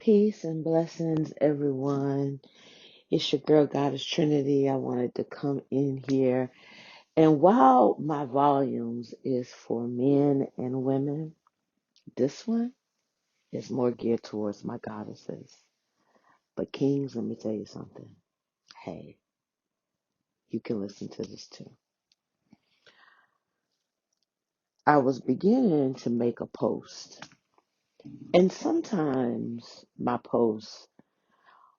Peace and blessings, everyone. It's your girl, Goddess Trinity. I wanted to come in here. And while my volumes is for men and women, this one is more geared towards my goddesses. But kings, let me tell you something. Hey, you can listen to this too. I was beginning to make a post. And sometimes my posts,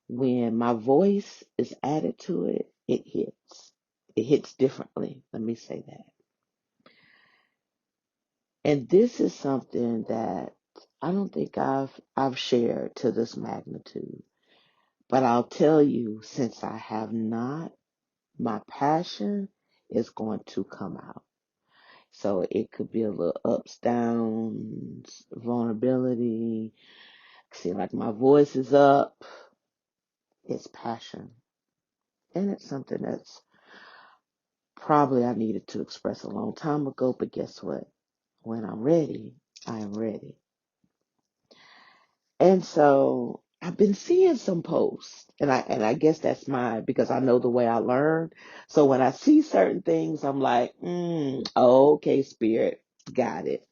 when my voice is added to it, it hits. It hits differently. Let me say that. And this is something that I don't think I've shared to this magnitude. But I'll tell you, since I have not, my passion is going to come out. So it could be a little ups, downs, vulnerability. See, like my voice is up. It's passion. And it's something that's probably I needed to express a long time ago, but guess what? When I'm ready, I am ready. And so I've been seeing some posts, and I guess that's mine because I know the way I learn. So when I see certain things, I'm like, okay, spirit, got it.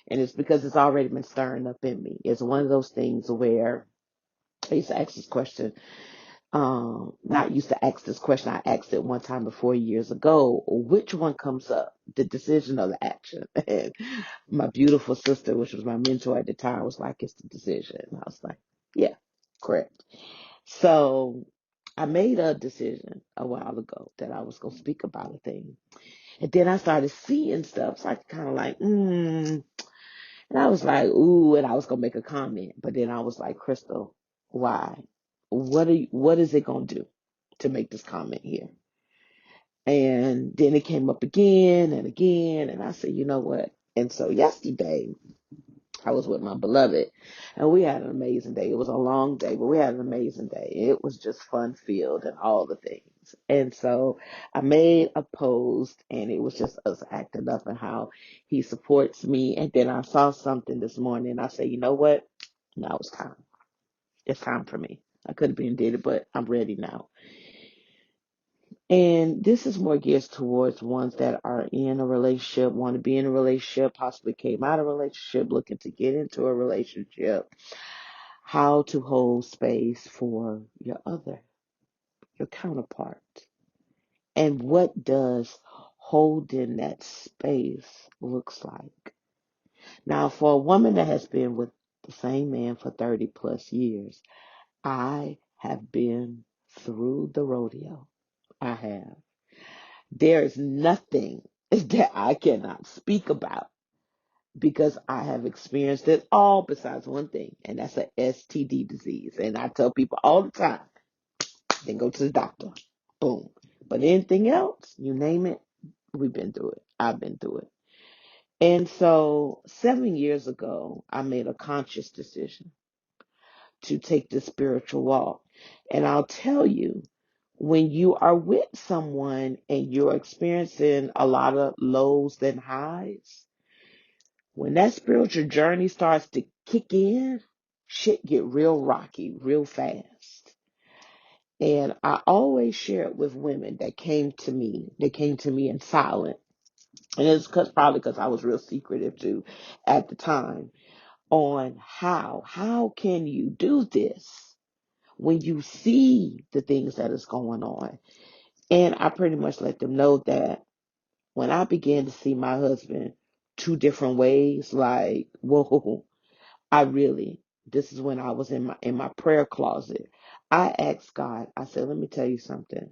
And it's because it's already been stirring up in me. It's one of those things where I used to ask this question. Not used to ask this question. I asked it one time before years ago. Which one comes up, the decision or the action? And my beautiful sister, which was my mentor at the time, was like, "It's the decision." And I was like, "Yeah, correct." So I made a decision a while ago that I was gonna speak about a thing, and then I started seeing stuff. So I kind of like, and I was like, "Ooh," and I was gonna make a comment, but then I was like, "Crystal, why? What is it gonna do to make this comment here?" And then it came up again and again. And I said, you know what? And so yesterday I was with my beloved and we had an amazing day. It was a long day, but we had an amazing day. It was just fun filled and all the things. And so I made a post and it was just us acting up and how he supports me. And then I saw something this morning and I said, you know what? Now it's time. It's time for me. I could have been did it, but I'm ready now. And this is more geared towards ones that are in a relationship, want to be in a relationship, possibly came out of a relationship, looking to get into a relationship, how to hold space for your other, your counterpart. And what does holding that space looks like. Now, for a woman that has been with the same man for 30 plus years, I have been through the rodeo. I have. There is nothing that I cannot speak about because I have experienced it all besides one thing, and that's a STD disease. And I tell people all the time, then go to the doctor. Boom. But anything else, you name it, we've been through it. I've been through it. And so 7 years ago, I made a conscious decision to take the spiritual walk. And I'll tell you, when you are with someone and you're experiencing a lot of lows and highs, when that spiritual journey starts to kick in, shit get real rocky real fast. And I always share it with women that came to me. They came to me in silence. And it's probably because I was real secretive too at the time on how can you do this when you see the things that is going on. And I pretty much let them know that when I began to see my husband two different ways, like, whoa, this is when I was in my prayer closet. I asked God, I said, let me tell you something.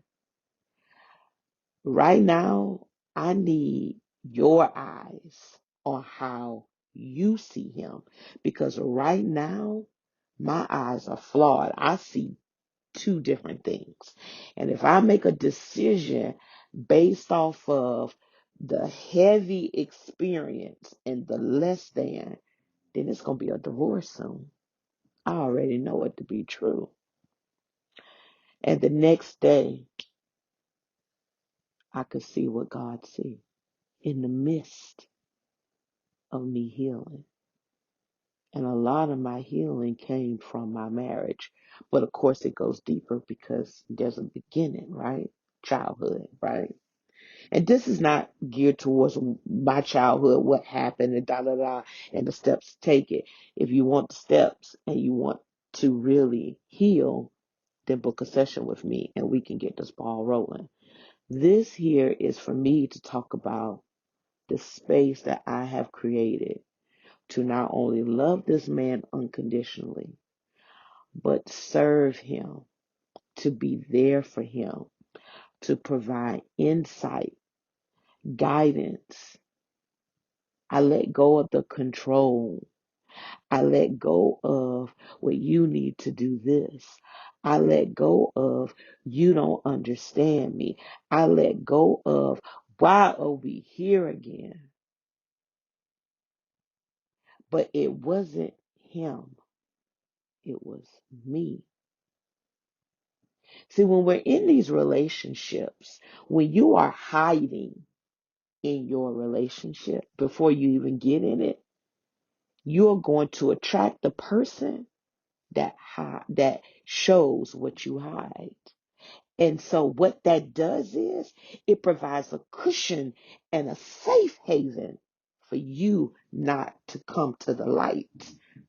Right now, I need your eyes on how you see him. Because right now, my eyes are flawed. I see two different things. And if I make a decision based off of the heavy experience and the less than, then it's going to be a divorce soon. I already know it to be true. And the next day, I could see what God sees in the midst of me healing. And a lot of my healing came from my marriage. But of course, it goes deeper because there's a beginning, right? Childhood, right? And this is not geared towards my childhood, what happened, and da da da, and the steps to take it. If you want the steps and you want to really heal, then book a session with me and we can get this ball rolling. This here is for me to talk about the space that I have created to not only love this man unconditionally, but serve him, to be there for him, to provide insight, guidance. I let go of the control. I let go of, well, you need to do this. I let go of, you don't understand me. I let go of, why are we here again? But it wasn't him, it was me. See, when we're in these relationships, when you are hiding in your relationship before you even get in it, you're going to attract the person that shows what you hide. And so what that does is it provides a cushion and a safe haven for you not to come to the light.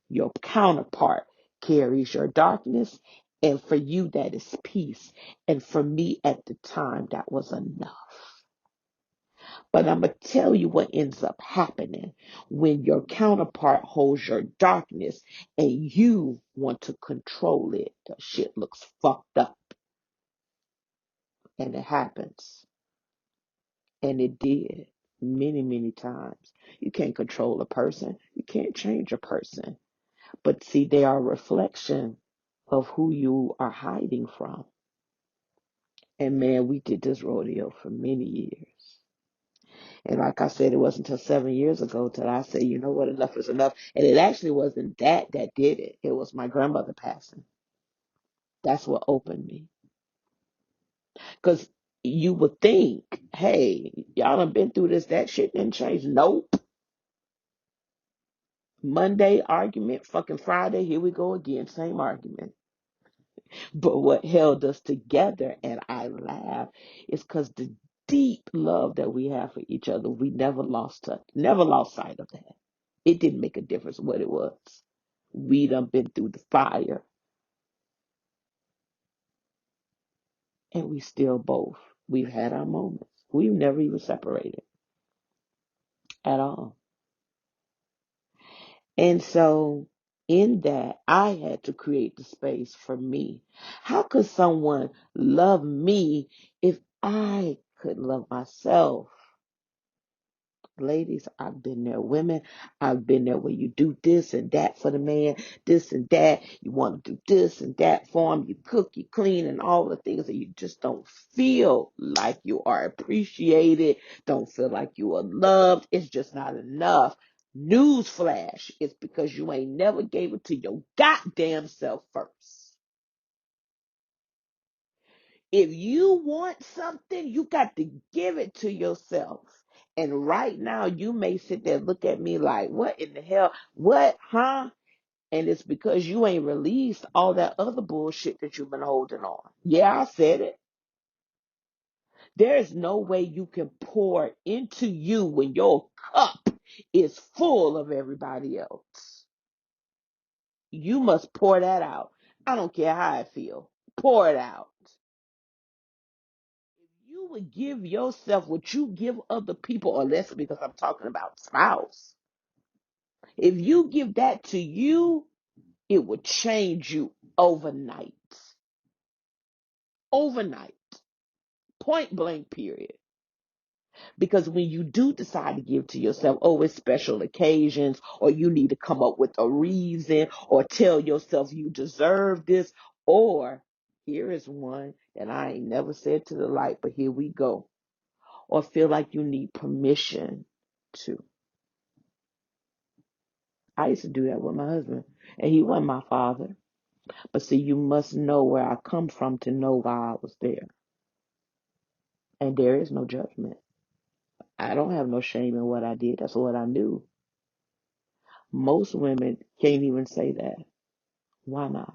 Your counterpart carries your darkness, and for you that is peace. And for me at the time, that was enough. But I'm going to tell you what ends up happening when your counterpart holds your darkness and you want to control it. The shit looks fucked up. And it happens. And it did many, many times. You can't control a person. You can't change a person. But see, they are a reflection of who you are hiding from. And man, we did this rodeo for many years. And like I said, it wasn't until 7 years ago that I said, you know what, enough is enough. And it actually wasn't that did it. It was my grandmother passing. That's what opened me. Because you would think, hey, y'all done been through this, that shit didn't change. Nope. Monday argument, fucking Friday, here we go again, same argument. But what held us together, and I laugh, is because the deep love that we have for each other, we never lost touch, never lost sight of that. It didn't make a difference what it was. We done been through the fire, and we still both. We've had our moments. We've never even separated at all. And so in that, I had to create the space for me. How could someone love me if I couldn't love myself? Ladies, I've been there. Women, I've been there where you do this and that for the man, this and that. You want to do this and that for him. You cook, you clean, and all the things that you just don't feel like you are appreciated, don't feel like you are loved. It's just not enough. Newsflash, it's because you ain't never gave it to your goddamn self first. If you want something, you got to give it to yourself. And right now, you may sit there and look at me like, what in the hell? What, huh? And it's because you ain't released all that other bullshit that you've been holding on. Yeah, I said it. There is no way you can pour into you when your cup is full of everybody else. You must pour that out. I don't care how I feel. Pour it out. You would give yourself what you give other people, unless because I'm talking about spouse. If you give that to you, it would change you overnight. Overnight. Point blank, period. Because when you do decide to give to yourself, oh, it's special occasions, or you need to come up with a reason, or tell yourself you deserve this, or here is one that I ain't never said to the light, but here we go. Or feel like you need permission to. I used to do that with my husband, and he wasn't my father. But see, you must know where I come from to know why I was there. And there is no judgment. I don't have no shame in what I did. That's what I knew. Most women can't even say that. Why not?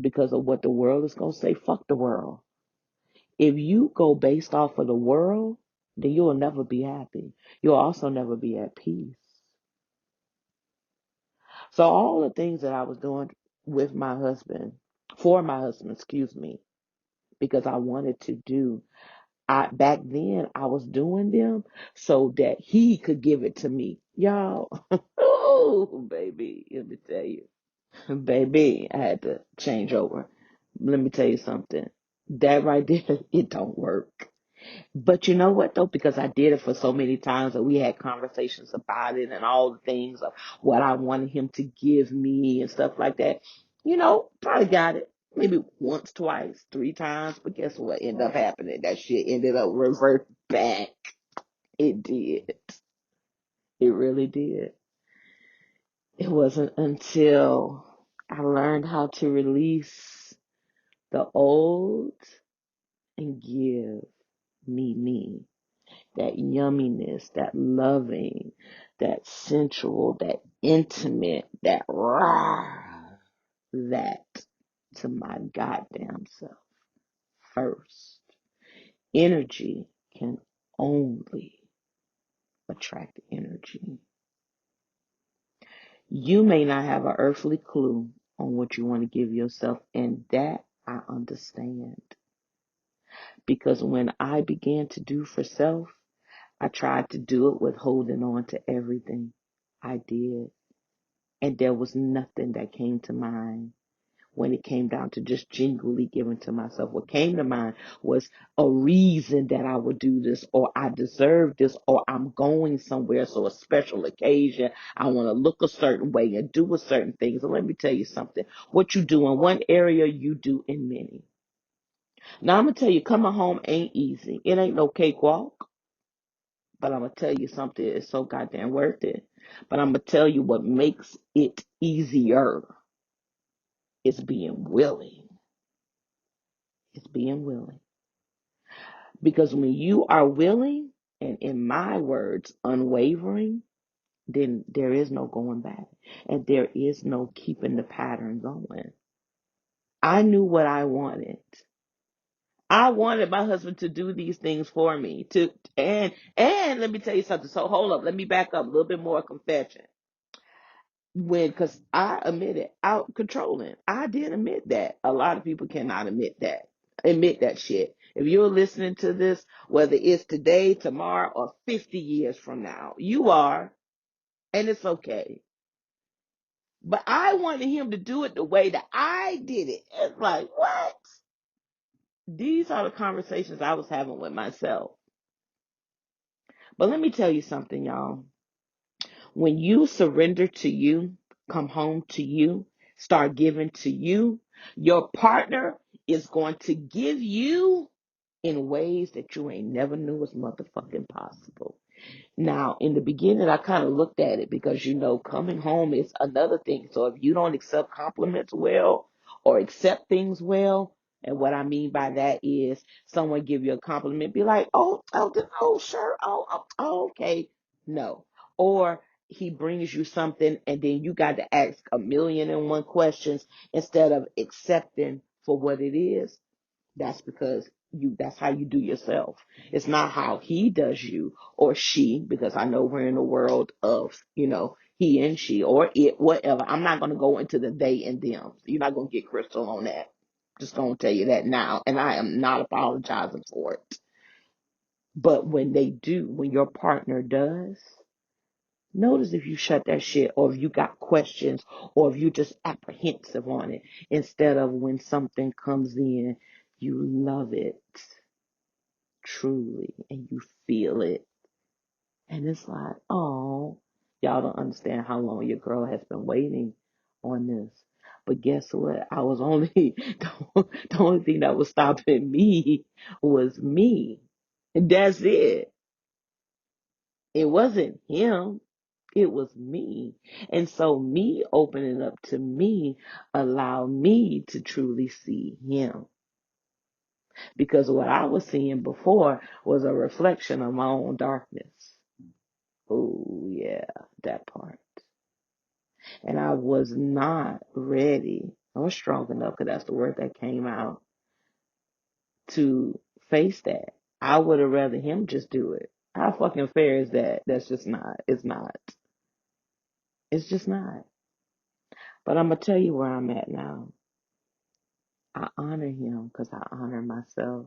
Because of what the world is going to say. Fuck the world. If you go based off of the world, then you'll never be happy. You'll also never be at peace. So all the things that I was doing with my husband, for my husband, excuse me, because I wanted to do, back then I was doing them so that he could give it to me. Y'all, oh baby, let me tell you. Baby, I had to change over. Let me tell you something. That right there, it don't work. But you know what though? Because I did it for so many times and we had conversations about it and all the things of what I wanted him to give me and stuff like that. Probably got it. Maybe once, twice, three times. But guess what ended up happening? That shit ended up revert back. It did. It really did. It wasn't until I learned how to release the old and give me. That yumminess, that loving, that sensual, that intimate, that raw, that to my goddamn self first. Energy can only attract energy. You may not have an earthly clue on what you want to give yourself, and that I understand. Because when I began to do for self, I tried to do it with holding on to everything. I did. And there was nothing that came to mind when it came down to just genuinely giving to myself. What came to mind was a reason that I would do this, or I deserve this, or I'm going somewhere, so a special occasion. I want to look a certain way and do a certain things. And let me tell you something. What you do in one area, you do in many. Now, I'm going to tell you, coming home ain't easy. It ain't no cakewalk. But I'm going to tell you something, it's so goddamn worth it. But I'm going to tell you what makes it easier is being willing. It's being willing. Because when you are willing, and in my words, unwavering, then there is no going back. And there is no keeping the pattern going. I knew what I wanted. I wanted my husband to do these things for me. And let me tell you something. So hold up, let me back up a little bit more confession. Because I admitted out controlling. I did admit that. A lot of people cannot admit that shit. If you're listening to this, whether it's today, tomorrow, or 50 years from now, you are, and it's okay. But I wanted him to do it the way that I did it. It's like, what? These are the conversations I was having with myself. But let me tell you something, y'all. When you surrender to you, come home to you, start giving to you, your partner is going to give you in ways that you ain't never knew was motherfucking possible. Now, in the beginning, I kind of looked at it because, coming home is another thing. So if you don't accept compliments well or accept things well, and what I mean by that is someone give you a compliment, be like, oh, sure. Oh, okay. No. Or he brings you something and then you got to ask a million and one questions instead of accepting for what it is. That's because that's how you do yourself. It's not how he does you or she, because I know we're in a world of, he and she or it, whatever. I'm not going to go into the they and them. You're not going to get Crystal on that. Just going to tell you that now. And I am not apologizing for it. But when they do, when your partner does, notice if you shut that shit or if you got questions or if you're just apprehensive on it instead of when something comes in, you love it truly and you feel it. And it's like, oh, y'all don't understand how long your girl has been waiting on this. But guess what? I was only, the only thing that was stopping me was me. And that's it. It wasn't him. It was me. And so me opening up to me allowed me to truly see him. Because what I was seeing before was a reflection of my own darkness. Oh, yeah, that part. And I was not ready or strong enough, because that's the word that came out, to face that. I would have rather him just do it. How fucking fair is that? That's just not. It's not. It's just not. But I'm going to tell you where I'm at now. I honor him because I honor myself.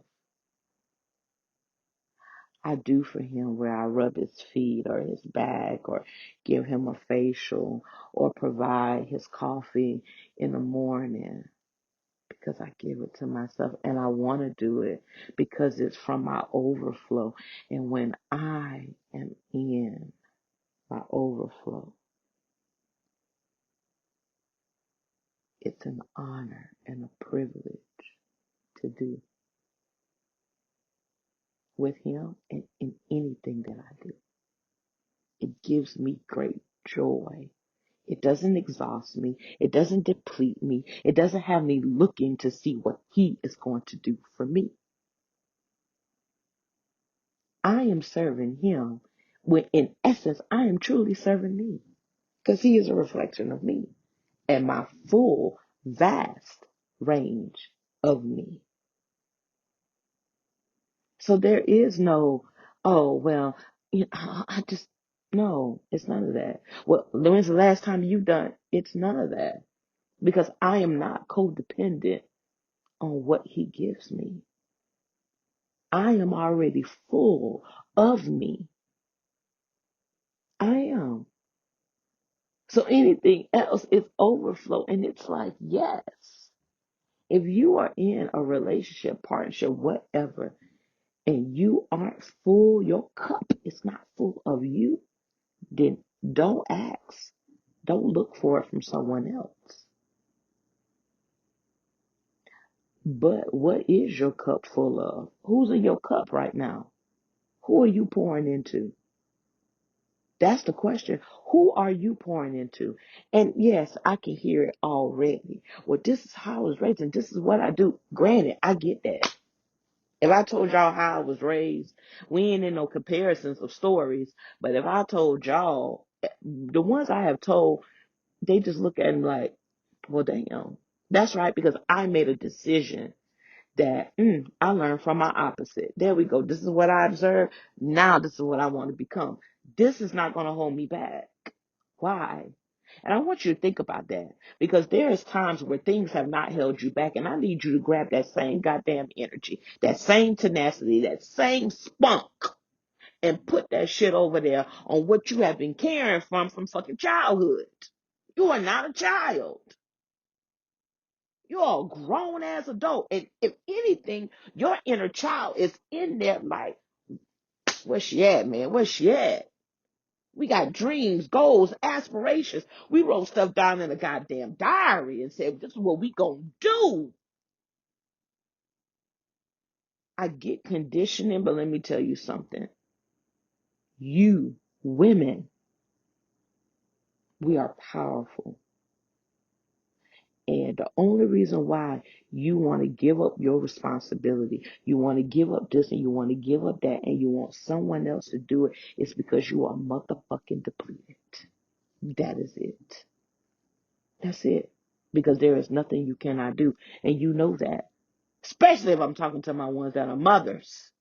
I do for him where I rub his feet or his back or give him a facial or provide his coffee in the morning, because I give it to myself and I want to do it because it's from my overflow. And when I am in my overflow, it's an honor and a privilege to do with him and in anything that I do. It gives me great joy. It doesn't exhaust me. It doesn't deplete me. It doesn't have me looking to see what he is going to do for me. I am serving him when in essence I am truly serving me, because he is a reflection of me and my full, vast range of me. So there is no, oh, well, I just, no, it's none of that. Well, when's the last time you done? It's none of that, because I am not codependent on what he gives me. I am already full of me. I am. So anything else is overflow. And it's like, yes, if you are in a relationship, partnership, whatever, and you aren't full, your cup is not full of you, then don't ask. Don't look for it from someone else. But what is your cup full of? Who's in your cup right now? Who are you pouring into? That's the question. Who are you pouring into? And yes, I can hear it already. Well, this is how I was raised and this is what I do. Granted, I get that. If I told y'all how I was raised, we ain't in no comparisons of stories. But if I told y'all, the ones I have told, they just look at me like, well, damn. That's right, because I made a decision that I learned from my opposite. There we go. This is what I observed. Now this is what I want to become. This is not going to hold me back. Why? And I want you to think about that, because there's times where things have not held you back, and I need you to grab that same goddamn energy, that same tenacity, that same spunk, and put that shit over there on what you have been caring from fucking childhood. You are not a child. You're a grown ass adult. And if anything, your inner child is in there like, where's she at, man? Where's she at? We got dreams, goals, aspirations. We wrote stuff down in a goddamn diary and said, this is what we gonna do. I get conditioning, but let me tell you something. You, women, we are powerful. And the only reason why you want to give up your responsibility, you want to give up this and you want to give up that, and you want someone else to do it, is because you are motherfucking depleted. That is it. That's it. Because there is nothing you cannot do. And you know that. Especially if I'm talking to my ones that are mothers.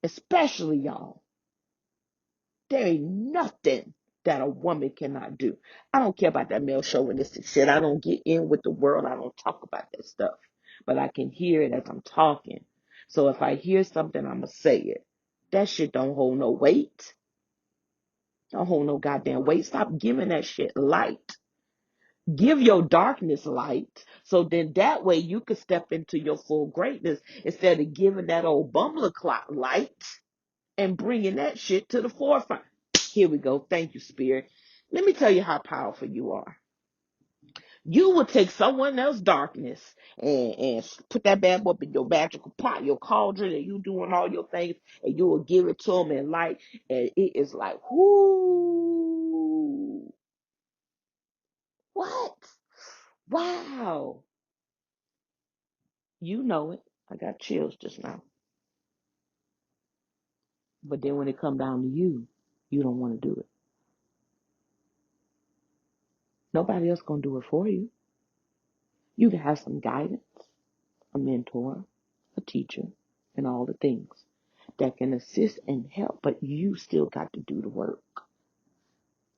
Especially y'all. There ain't nothing that a woman cannot do. I don't care about that male chauvinistic shit. I don't get in with the world. I don't talk about that stuff. But I can hear it as I'm talking. So if I hear something, I'm going to say it. That shit don't hold no weight. Don't hold no goddamn weight. Stop giving that shit light. Give your darkness light, so then that way you can step into your full greatness instead of giving that old bumbler clock light and bringing that shit to the forefront. Here we go. Thank you, Spirit. Let me tell you how powerful you are. You will take someone else's darkness and put that bad boy up in your magical pot, your cauldron, and you doing all your things, and you will give it to them in light, and it is like, whoo, what? Wow. You know it. I got chills just now. But then when it come down to you, you don't want to do it. Nobody else gonna do it for you. You can have some guidance, a mentor, a teacher, and all the things that can assist and help, but you still got to do the work.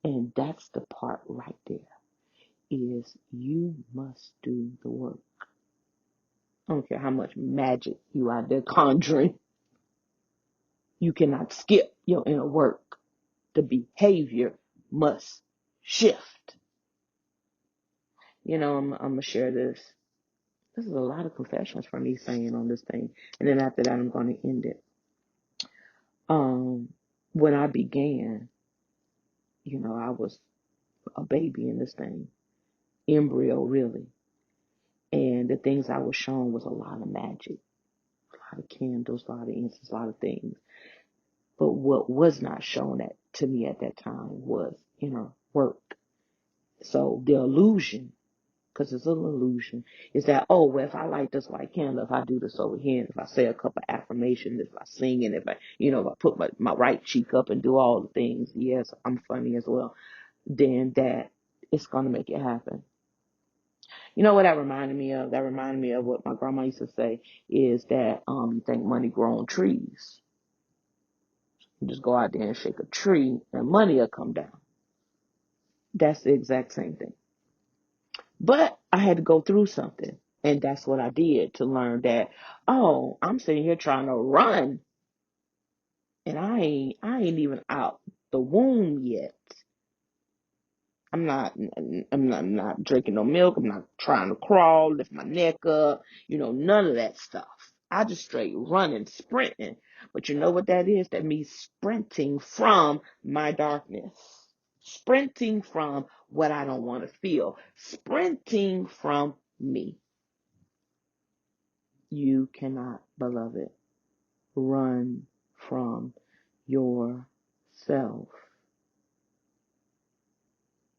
And that's the part right there, is you must do the work. I don't care how much magic you out there conjuring. You cannot skip your inner work. The behavior must shift. I'm going to share this. This is a lot of confessions for me saying on this thing. And then after that, I'm going to end it. When I began, I was a baby in this thing, embryo really. And the things I was shown was a lot of magic, a lot of candles, a lot of incense, a lot of things. But what was not shown to me at that time was inner work. So the illusion, because it's an illusion, is that, oh, well, if I light this white candle, if I do this over here, and if I say a couple of affirmations, if I sing, and if I put my right cheek up and do all the things, yes, I'm funny as well, then that it's going to make it happen. You know what that reminded me of? That reminded me of what my grandma used to say, is that you think money grow on trees. You just go out there and shake a tree and money will come down. That's the exact same thing. But I had to go through something. And that's what I did to learn that, oh, I'm sitting here trying to run. And I ain't even out the womb yet. I'm not drinking no milk. I'm not trying to crawl, lift my neck up, none of that stuff. I just straight running, sprinting. But you know what that is? That means sprinting from my darkness. Sprinting from what I don't want to feel. Sprinting from me. You cannot, beloved, run from yourself.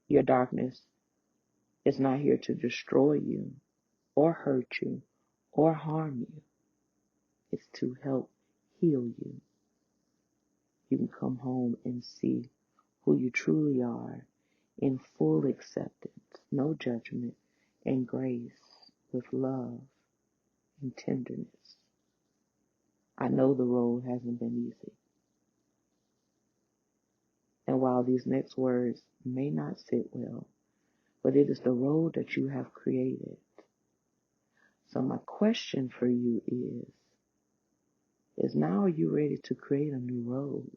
Your darkness is not here to destroy you or hurt you or harm you. It's to help heal you. You can come home and see who you truly are in full acceptance, no judgment, and grace, with love and tenderness. I know the road hasn't been easy. And while these next words may not sit well, but it is the road that you have created. So my question for you is now are you ready to create a new road?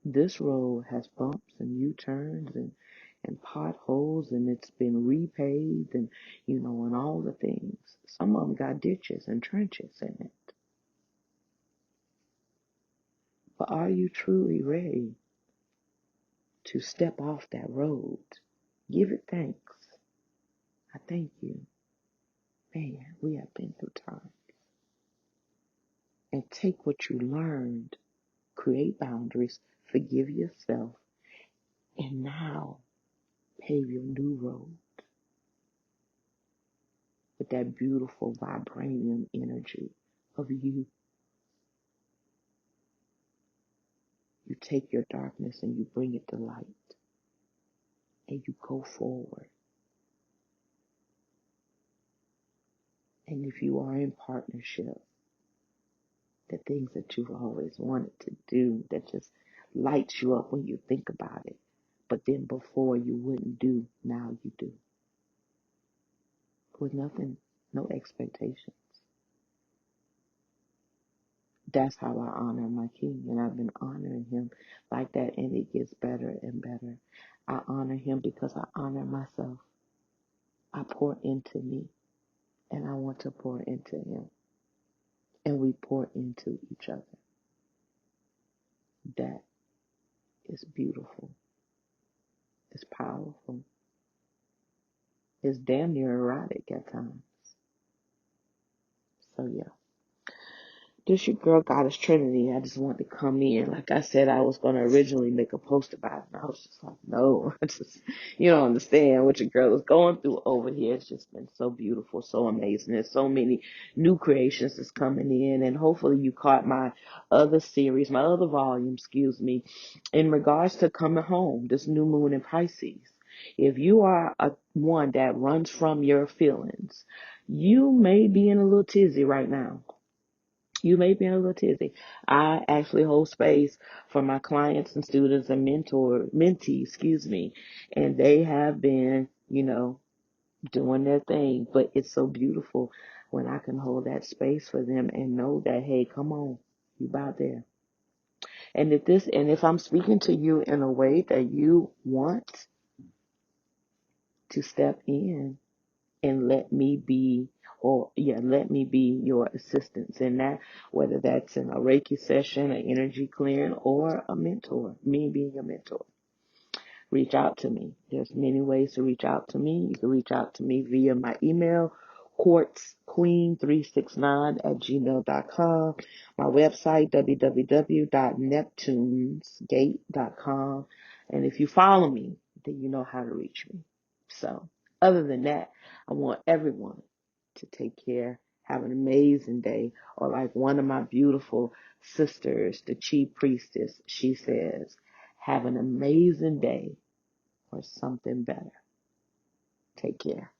This road has bumps and U-turns and potholes, and it's been repaved and, and all the things. Some of them got ditches and trenches in it. But are you truly ready to step off that road? Give it thanks. I thank you. Man, we have been through time. And take what you learned, create boundaries, forgive yourself, and now pave your new road with that beautiful vibranium energy of you. You take your darkness and you bring it to light, and you go forward. And if you are in partnership, the things that you've always wanted to do that just lights you up when you think about it, but then before you wouldn't do, now you do. With nothing, no expectations. That's how I honor my King, and I've been honoring him like that, and it gets better and better. I honor him because I honor myself. I pour into me, and I want to pour into him, and we pour into each other. That is beautiful. It's powerful. It's damn near erotic at times. So yeah. This your girl Goddess Trinity. I just wanted to come in. Like I said, I was going to originally make a post about it. And I was just like, no, I just, you don't understand what your girl is going through over here. It's just been so beautiful, so amazing. There's so many new creations that's coming in. And hopefully you caught my other series, my other volume, excuse me, in regards to coming home, this new moon in Pisces. If you are one that runs from your feelings, you may be in a little tizzy right now. You may be in a little tizzy. I actually hold space for my clients and students and mentees, excuse me, and they have been, doing their thing. But it's so beautiful when I can hold that space for them and know that, hey, come on, you about there. And if I'm speaking to you in a way that you want to step in and let me be your assistance in that, whether that's in a Reiki session, an energy clearing, or a mentor, me being a mentor. Reach out to me. There's many ways to reach out to me. You can reach out to me via my email, quartzqueen369@gmail.com, my website, www.neptunesgate.com. And if you follow me, then you know how to reach me. So, other than that, I want everyone to take care. Have an amazing day. Or like one of my beautiful sisters, the chief priestess, she says, have an amazing day or something better. Take care.